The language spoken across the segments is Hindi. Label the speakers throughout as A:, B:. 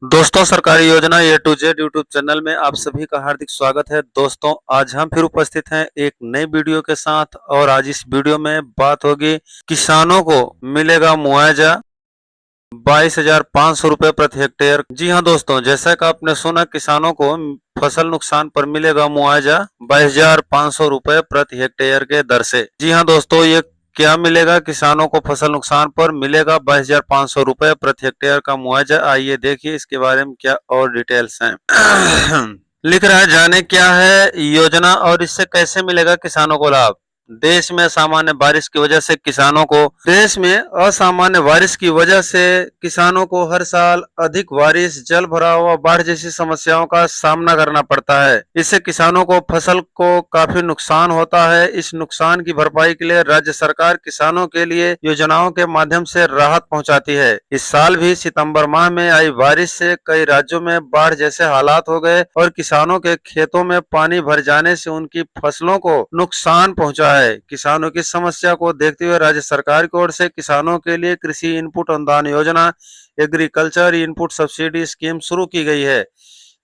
A: दोस्तों, सरकारी योजना ए टू जेड यूट्यूब चैनल में आप सभी का हार्दिक स्वागत है। दोस्तों, आज हम फिर उपस्थित हैं एक नई वीडियो के साथ और आज इस वीडियो में बात होगी किसानों को मिलेगा मुआवजा 22,500 रुपए प्रति हेक्टेयर। जी हां दोस्तों, जैसा कि आपने सुना, किसानों को फसल नुकसान पर मिलेगा मुआवजा 22,500 रुपए प्रति हेक्टेयर के दर से। जी हां दोस्तों, ये क्या मिलेगा किसानों को? फसल नुकसान पर मिलेगा 22,500 रुपए प्रति हेक्टेयर का मुआवजा। आइए देखिए इसके बारे में क्या और डिटेल्स हैं। लिख रहा है, जाने क्या है योजना और इससे कैसे मिलेगा किसानों को लाभ। देश में असामान्य बारिश की वजह से किसानों को हर साल अधिक बारिश, जल भराव व बाढ़ जैसी समस्याओं का सामना करना पड़ता है। इससे किसानों को फसल को काफी नुकसान होता है। इस नुकसान की भरपाई के लिए राज्य सरकार किसानों के लिए योजनाओं के माध्यम से राहत पहुंचाती है। इस साल भी सितंबर माह में आई बारिश से कई राज्यों में बाढ़ जैसे हालात हो गए और किसानों के खेतों में पानी भर जाने से उनकी फसलों को नुकसान पहुंचा है। किसानों की समस्या को देखते हुए राज्य सरकार की ओर से किसानों के लिए कृषि इनपुट अनुदान योजना, एग्रीकल्चर इनपुट सब्सिडी स्कीम शुरू की गई है।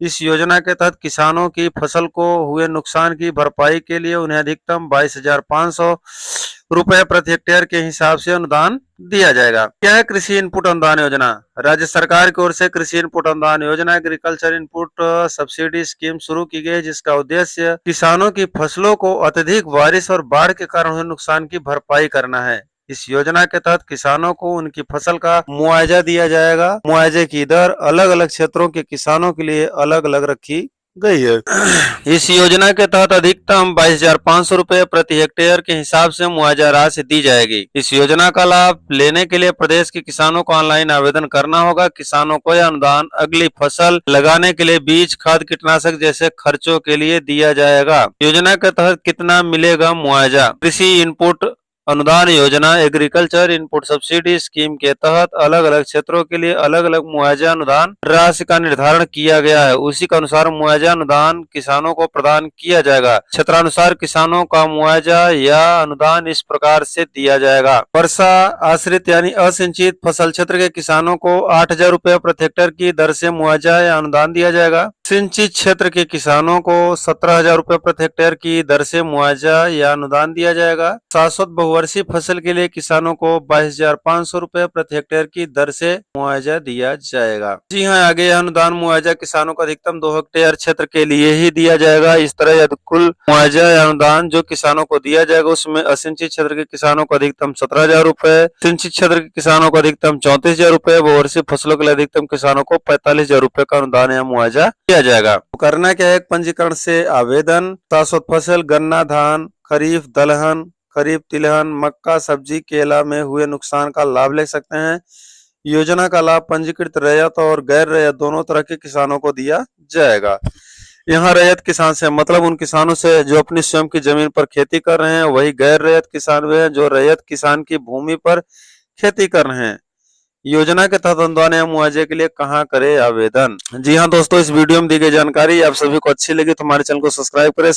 A: इस योजना के तहत किसानों की फसल को हुए नुकसान की भरपाई के लिए उन्हें अधिकतम 22,500 रुपए प्रति हेक्टेयर के हिसाब से अनुदान दिया जाएगा। क्या है कृषि इनपुट अनुदान योजना? राज्य सरकार की ओर से कृषि इनपुट अनुदान योजना, एग्रीकल्चर इनपुट सब्सिडी स्कीम शुरू की गई है, जिसका उद्देश्य किसानों की फसलों को अत्यधिक बारिश और बाढ़ के कारण हुए नुकसान की भरपाई करना है। इस योजना के तहत किसानों को उनकी फसल का मुआवजा दिया जाएगा। मुआवजे की दर अलग अलग क्षेत्रों के किसानों के लिए अलग अलग रखी गई है। इस योजना के तहत अधिकतम 22,500 रुपए प्रति हेक्टेयर के हिसाब से मुआवजा राशि दी जाएगी। इस योजना का लाभ लेने के लिए प्रदेश के किसानों को ऑनलाइन आवेदन करना होगा। किसानों को यह अनुदान अगली फसल लगाने के लिए बीज, खाद, कीटनाशक जैसे खर्चों के लिए दिया जाएगा। योजना के तहत कितना मिलेगा मुआवजा? कृषि इनपुट अनुदान योजना, एग्रीकल्चर इनपुट सब्सिडी स्कीम के तहत अलग अलग क्षेत्रों के लिए अलग अलग मुआवजा अनुदान राशि का निर्धारण किया गया है। उसी के अनुसार मुआवजा अनुदान किसानों को प्रदान किया जाएगा। क्षेत्रानुसार किसानों का मुआवजा या अनुदान इस प्रकार से दिया जाएगा। वर्षा आश्रित यानी असिंचित फसल क्षेत्र के किसानों को 8,000 रुपए प्रति हेक्टेयर की दर से मुआवजा या अनुदान दिया जाएगा। सिंचित क्षेत्र के किसानों को 17,000 रुपए प्रति हेक्टेयर की दर से मुआवजा या अनुदान दिया जाएगा। शाश्वत बहुवर्षीय फसल के लिए किसानों को 22,500 रुपए प्रति हेक्टेयर की दर से मुआवजा दिया जाएगा। जी हाँ, आगे यह अनुदान मुआवजा किसानों को अधिकतम 2 हेक्टेयर क्षेत्र के लिए ही दिया जाएगा। इस तरह यदि कुल मुआवजा या अनुदान जो किसानों को दिया जाएगा उसमें असिंचित क्षेत्र के किसानों को अधिकतम 17,000 रुपए, सिंचित क्षेत्र के किसानों को अधिकतम 34,000 रुपए, बहुवर्षीय फसलों के लिए अधिकतम किसानों को 45,000 रुपए का अनुदान या मुआवजा जाएगा। करना क्या है? पंजीकरण से आवेदन, शाश्वत फसल, गन्ना, धान, खरीफ दलहन, खरीफ तिलहन, मक्का, सब्जी, केला में हुए नुकसान का लाभ ले सकते हैं। योजना का लाभ पंजीकृत रैयत और गैर रैयत दोनों तरह के किसानों को दिया जाएगा। यहाँ रैयत किसान से मतलब उन किसानों से जो अपनी स्वयं की जमीन पर खेती कर रहे हैं, वही गैर रैयत किसान वे हैं जो रैयत किसान की भूमि पर खेती कर रहे हैं। योजना के तहत अनुदान या मुआवजे के लिए कहां करे आवेदन? जी हां दोस्तों, इस वीडियो में दी गई जानकारी आप सभी को अच्छी लगी तो हमारे चैनल को सब्सक्राइब करें।